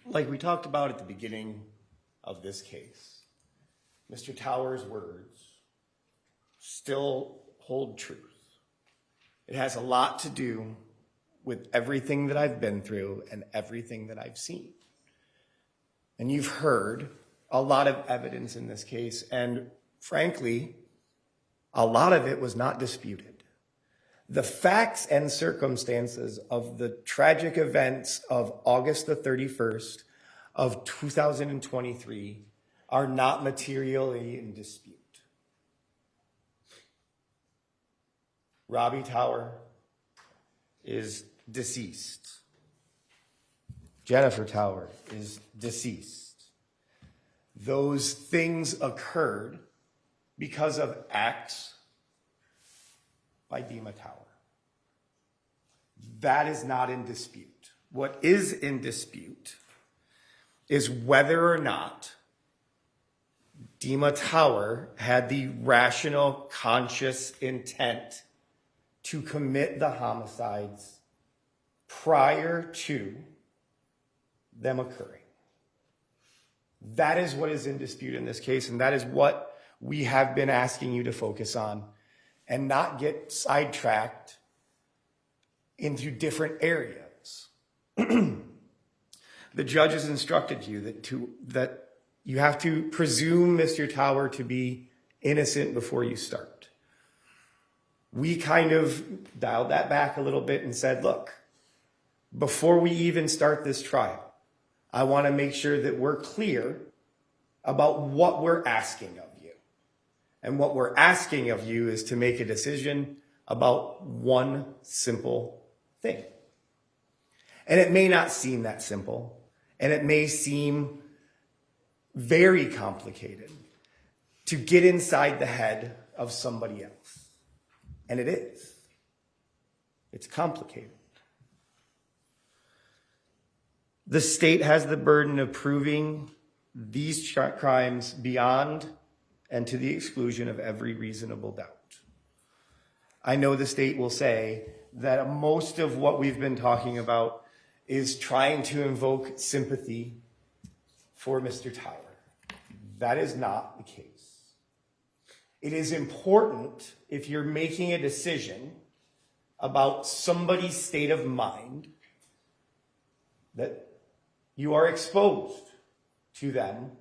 Like we talked about at the beginning of this case, Mr. Tower's words still hold truth. It has a lot to do with everything that I've been through and everything that I've seen. And you've heard a lot of evidence in this case, and frankly, a lot of it was not disputed. The facts and circumstances of the tragic events of August the 31st of 2023 are not materially in dispute. Robbie Tower is deceased. Jennifer Tower is deceased. Those things occurred because of acts by Dima Tower. That is not in dispute. What is in dispute is whether or not Dima Tower had the rational, conscious intent to commit the homicides prior to them occurring. That is what is in dispute in this case, and that is what we have been asking you to focus on and not get sidetracked into different areas. The judge has instructed you that you have to presume Mr. Tower to be innocent before you start. We kind of dialed that back a little bit and said, look, before we even start this trial, I want to make sure that we're clear about what we're asking of you. And what we're asking of you is to make a decision about one simple thing. And it may not seem that simple, and it may seem very complicated to get inside the head of somebody else. And it is. It's complicated. The state has the burden of proving these crimes beyond and to the exclusion of every reasonable doubt. I know the state will say that most of what we've been talking about is trying to invoke sympathy for Mr. Tower. That is not the case. It is important, if you're making a decision about somebody's state of mind, that you are exposed to them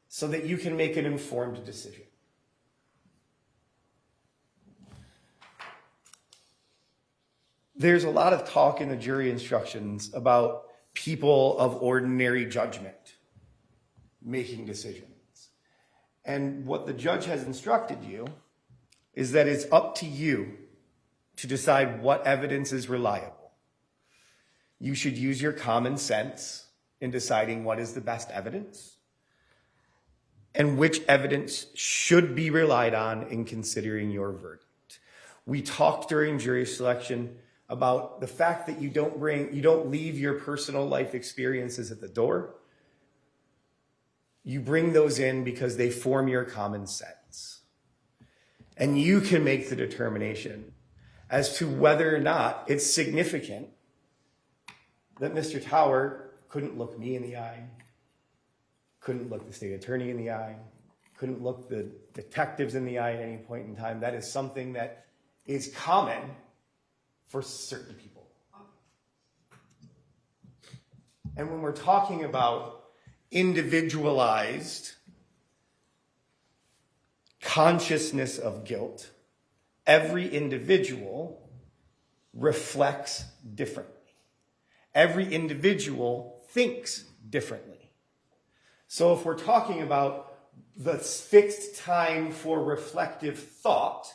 so that you can make an informed decision. There's a lot of talk in the jury instructions about people of ordinary judgment making decisions. And what the judge has instructed you is that it's up to you to decide what evidence is reliable. You should use your common sense in deciding what is the best evidence and which evidence should be relied on in considering your verdict. We talked during jury selection about the fact that you don't leave your personal life experiences at the door. You bring those in because they form your common sense. And you can make the determination as to whether or not it's significant that Mr. Tower couldn't look me in the eye, couldn't look the state attorney in the eye, couldn't look the detectives in the eye at any point in time. That is something that is common for certain people. And when we're talking about individualized consciousness of guilt, every individual reflects differently. Every individual thinks differently. So if we're talking about the fixed time for reflective thought,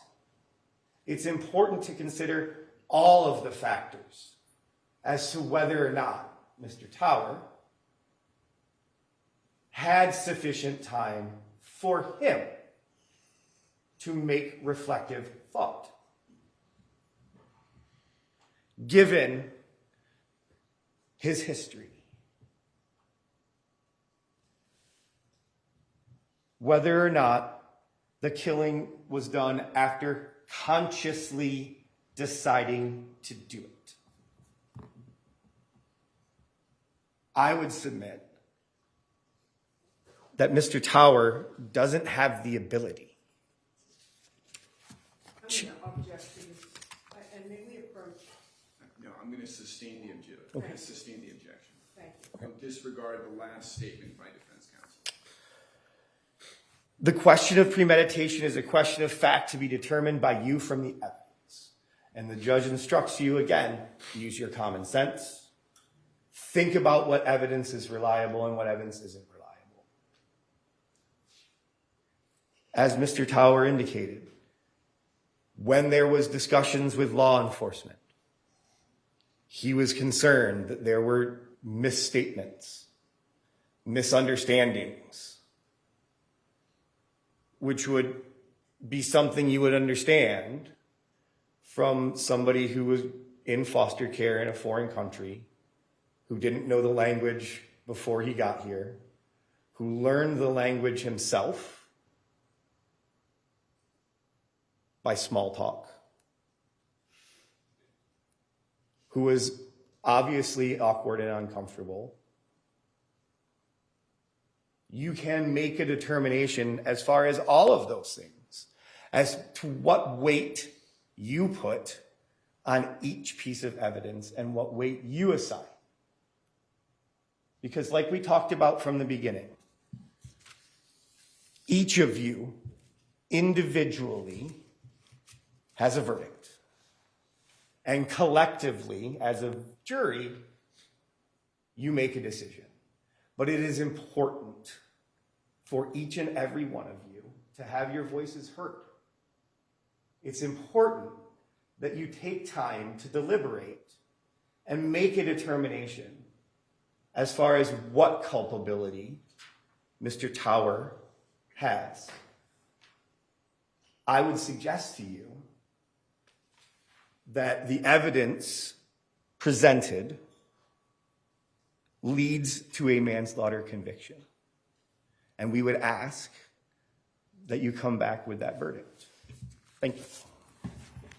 it's important to consider all of the factors as to whether or not Mr. Tower had sufficient time for him to make reflective thought. Given his history, whether or not the killing was done after consciously deciding to do it. I would submit that Mr. Tower doesn't have the ability. I'm going to object to this, and may we approach? No, I'm going to sustain the objection. Okay. Sustain the objection. Thank you. I'll disregard the last statement by defense counsel. The question of premeditation is a question of fact to be determined by you from the evidence. And the judge instructs you, again, use your common sense. Think about what evidence is reliable and what evidence isn't reliable. As Mr. Tower indicated, when there was discussions with law enforcement, he was concerned that there were misstatements, misunderstandings, which would be something you would understand from somebody who was in foster care in a foreign country, who didn't know the language before he got here, who learned the language himself by small talk, who was obviously awkward and uncomfortable. You can make a determination as far as all of those things, as to what weight you put on each piece of evidence and what weight you assign. Because like we talked about from the beginning, each of you individually has a verdict. And collectively, as a jury, you make a decision. But it is important for each and every one of you to have your voices heard. It's important that you take time to deliberate and make a determination as far as what culpability Mr. Tower has. I would suggest to you that the evidence presented leads to a manslaughter conviction. And we would ask that you come back with that verdict. Thank you.